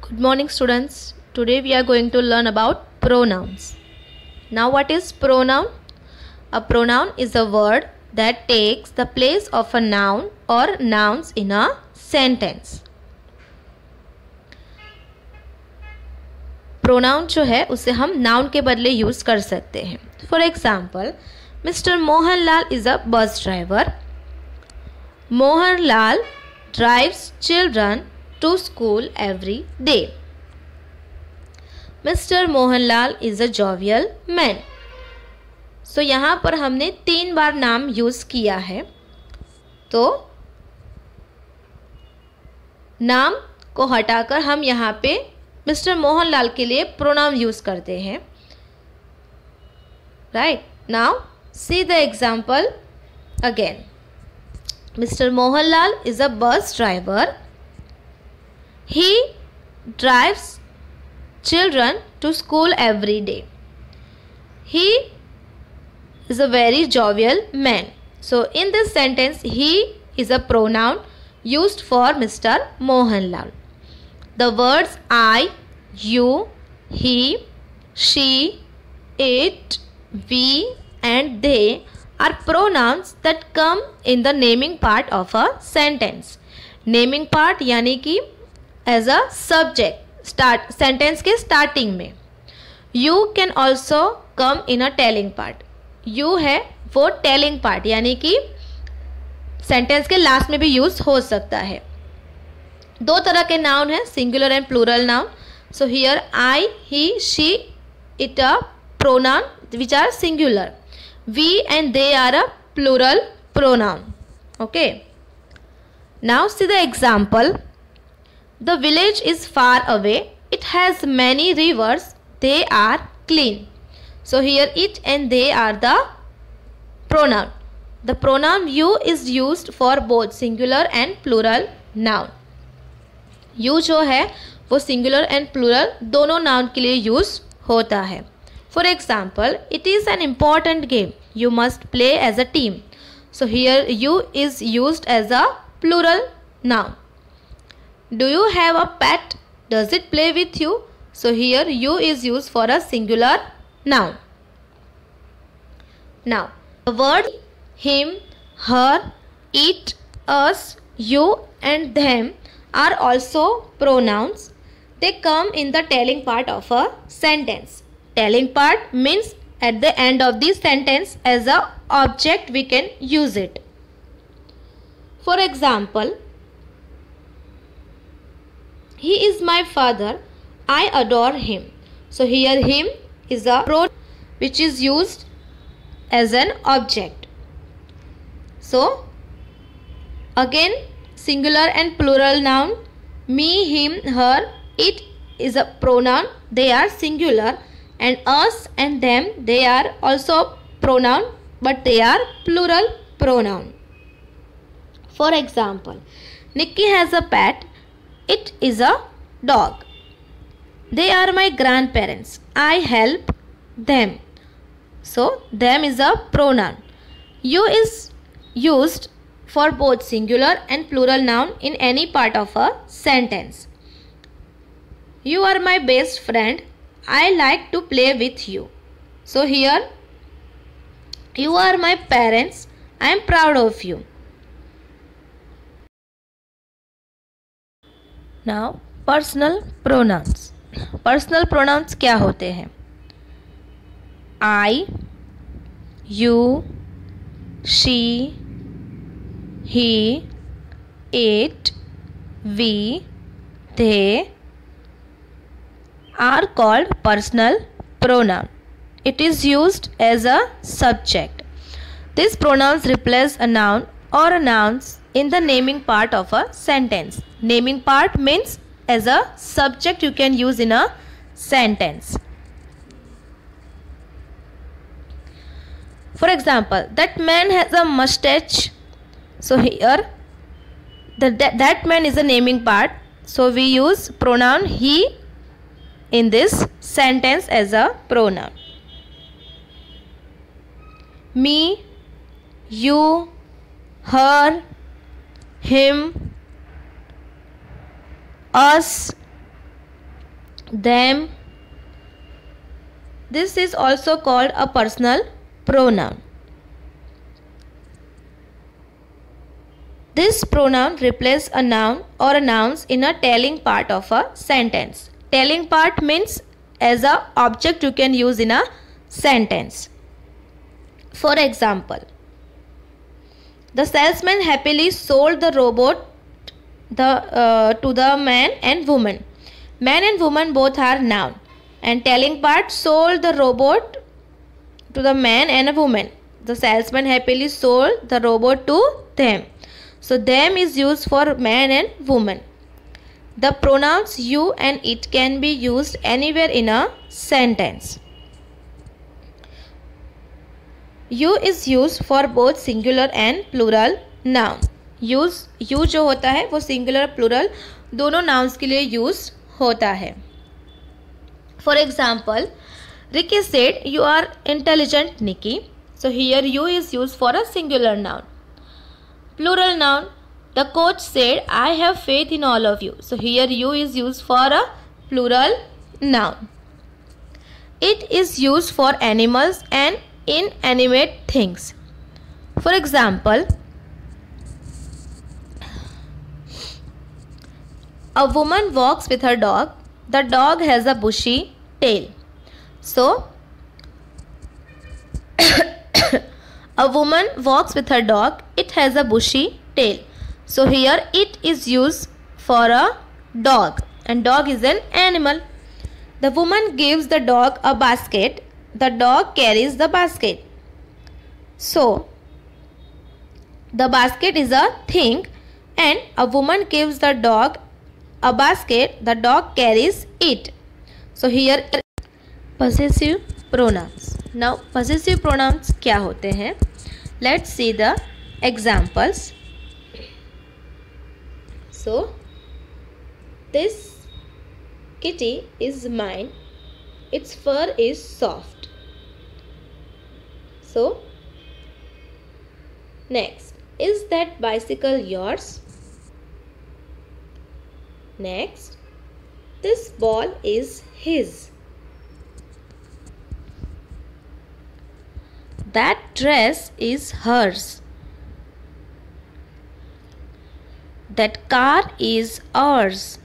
Good morning students. Today we are going to learn about pronouns. Now what is pronoun? A pronoun is a word that takes the place of a noun or nouns in a sentence. Pronoun जो है उसे हम noun के बदले use कर सकते हैं. For example, Mr. Mohanlal is a bus driver. Mohanlal drives children to school every day. Mr. Mohanlal is a jovial man. So यहाँ पर हमने 3 बार नाम यूज़ किया है. तो नाम को हटाकर हम यहाँ पे मिस्टर मोहनलाल के लिए प्रोनाउन यूज़ करते हैं. Right. Now see the example again. Mr. Mohanlal is a bus driver. He drives children to school every day. He is a very jovial man. So in this sentence, he is a pronoun used for Mr. Mohanlal. The words I, you, he, she, it, we and they are pronouns that come in the naming part of a sentence. Naming part यानी कि as a subject start sentence के starting में. You can also come in a telling part. You है वो telling part यानी कि sentence के last में भी use हो सकता है. 2 तरह के noun है, singular and plural noun. So here I, he, she, it are pronoun which are singular. We and they are a plural pronoun. Okay. Now see the example. The village is far away. It has many rivers. They are clean. So here it and they are the pronoun. The pronoun you is used for both singular and plural noun. You जो है वो singular and plural दोनों noun के लिए use होता है. For example, it is an important game. You must play as a team. So here you is used as a plural noun. Do you have a pet? Does it play with you? So here you is used for a singular noun. Now the word him, her, it, us, you and them are also pronouns. They come in the telling part of a sentence. Telling part means at the end of the sentence as a object we can use it. For example, he is my father. I adore him. So here him is a pronoun which is used as an object. So again singular and plural noun. Me, him, her, it is a pronoun. They are singular. And us and them, they are also pronoun, but they are plural pronoun. For example, Nikki has a pet. It is a dog. They are my grandparents. I help them. So them is a pronoun. You is used for both singular and plural noun in any part of a sentence. You are my best friend. I like to play with you. So here, you are my parents. I am proud of you. Now, personal pronouns. Personal pronouns क्या होते हैं? I, you, she, he, it, we, they are called personal pronoun. It is used as a subject. These pronouns replace a noun or nouns in the naming part of a sentence. Naming part means as a subject you can use in a sentence. For example, that man has a mustache. So here that man is a naming part. So we use pronoun he in this sentence as a pronoun. Me, you, her, him, us, them. This is also called a personal pronoun. This pronoun replaces a noun or a nouns in a telling part of a sentence. Telling part means as a object you can use in a sentence. For example, the salesman happily sold the robot to the man and woman. Man and woman both are noun, and telling part sold the robot to the man and a woman. The salesman happily sold the robot to them. So them is used for man and woman. The pronouns you and it can be used anywhere in a sentence. You is used for both singular and plural noun. You जो होता है वो singular plural दोनों nouns के लिए use होता है. For example, Ricky said, "You are intelligent, Nikki." So here you is used for a singular noun. Plural noun, the coach said, "I have faith in all of you." So here you is used for a plural noun. It is used for animals and inanimate things. For example, a woman walks with her dog. The dog has a bushy tail. So, a woman walks with her dog. It has a bushy tail. So here it is used for a dog, and dog is an animal. The woman gives the dog a basket. The dog carries the basket. So the basket is a thing, and a woman gives the dog a basket. The dog carries it. So here possessive pronouns. Now possessive pronouns क्या होते हैं? Let's see the examples. So this kitty is mine. Its fur is soft. So next, is that bicycle yours? Next, this ball is his. That dress is hers. That car is ours.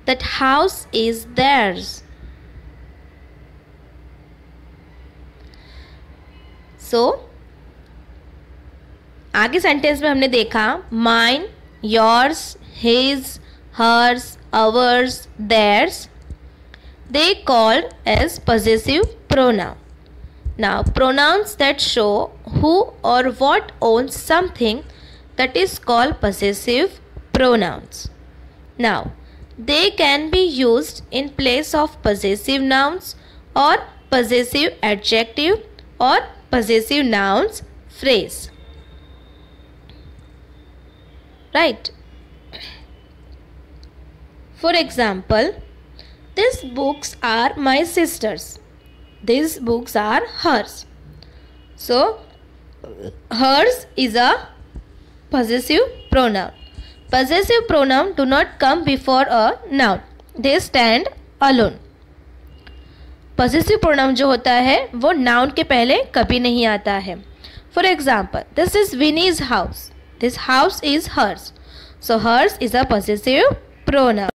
That house is theirs. So, आगे sentence में हमने देखा mine, yours, his, hers, ours, theirs. They called as possessive pronoun. Now, pronouns that show who or what owns something, that is called possessive pronouns. Now, they can be used in place of possessive nouns or possessive adjective or possessive nouns phrase. Right? For example, these books are my sister's. These books are hers. So, hers is a possessive pronoun. Possessive pronoun do not come before a noun. They stand alone. Possessive pronoun जो होता है वो noun के पहले कभी नहीं आता है. For example, this is Winnie's house. This house is hers. So hers is a possessive pronoun.